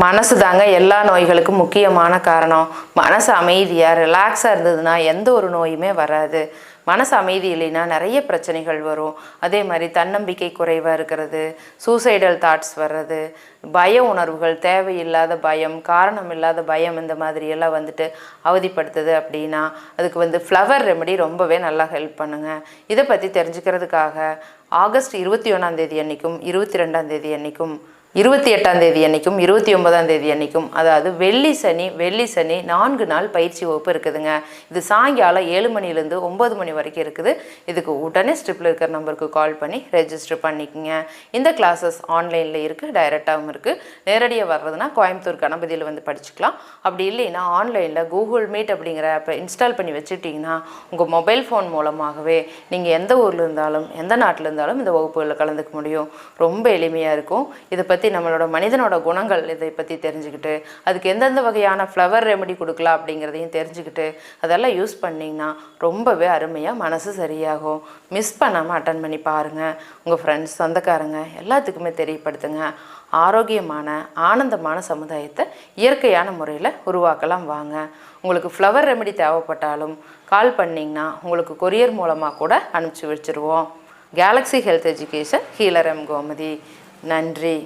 மனசு தாங்க எல்லா நோய்களுக்கும் முக்கியமான காரணம். மனசு அமைதியாக ரிலாக்ஸாக இருந்ததுன்னா எந்த ஒரு நோயுமே வராது. மனசு அமைதி இல்லைன்னா நிறைய பிரச்சனைகள் வரும். அதே மாதிரி தன்னம்பிக்கை குறைவாக இருக்கிறது, சூசைடல் தாட்ஸ் வர்றது, பய உணர்வுகள், தேவையில்லாத பயம், காரணம் இல்லாத பயம், இந்த மாதிரியெல்லாம் வந்துட்டு அவதிப்படுத்துது. அப்படின்னா அதுக்கு ஃப்ளவர் ரெமெடி ரொம்பவே நல்லா ஹெல்ப் பண்ணுங்க. இதை பற்றி தெரிஞ்சுக்கிறதுக்காக ஆகஸ்ட் 21 அன்னைக்கும் 22 அன்னைக்கும் 28 அன்னைக்கும் 29 அன்னைக்கும், அதாவது வெள்ளி சனி 4 நாள் பயிற்சி வகுப்பு இருக்குதுங்க. இது சாயங்காலம் 7 மணிலேருந்து 9 மணி வரைக்கும் இருக்குது. இதுக்கு உடனே ஸ்ட்ரிப்பில் இருக்கிற நம்பருக்கு கால் பண்ணி ரெஜிஸ்டர் பண்ணிக்கோங்க. இந்த கிளாஸஸ் ஆன்லைனில் இருக்குது, டைரெக்டாகவும் இருக்குது. நேரடியாக வர்றதுனா கோயம்புத்தூர் கணபதியில் படிச்சுக்கலாம். அப்படி இல்லைன்னா ஆன்லைனில் கூகுள் மீட் அப்படிங்கிற ஆப்பை இன்ஸ்டால் பண்ணி வச்சுட்டிங்கன்னா உங்கள் மொபைல் ஃபோன் மூலமாகவே நீங்கள் எந்த ஊரில் இருந்தாலும் எந்த நாட்டில் இருந்தாலும் இந்த வகுப்புகளில் கலந்துக்க முடியும். ரொம்ப எளிமையாக இருக்கும். இதை பற்றி நம்மளோட மனிதனோட குணங்கள் இதை பற்றி தெரிஞ்சுக்கிட்டு அதுக்கு எந்தெந்த வகையான ஃப்ளவர் ரெமெடி கொடுக்கலாம் அப்படிங்கிறதையும் தெரிஞ்சுக்கிட்டு அதெல்லாம் யூஸ் பண்ணிங்கன்னா ரொம்பவே அருமையாக மனசு சரியாகும். மிஸ் பண்ணாமல் அட்டன் பண்ணி பாருங்கள். உங்கள் ஃப்ரெண்ட்ஸ், சொந்தக்காரங்க எல்லாத்துக்குமே தெரியப்படுத்துங்க. ஆரோக்கியமான ஆனந்தமான சமுதாயத்தை இயற்கையான முறையில் உருவாக்கலாம் வாங்க. உங்களுக்கு ஃப்ளவர் ரெமெடி தேவைப்பட்டாலும் கால் பண்ணிங்கன்னா உங்களுக்கு கொரியர் மூலமாக கூட அனுப்பிச்சி வச்சுருவோம். Galaxy health education, healer M Gomathi. நன்றி.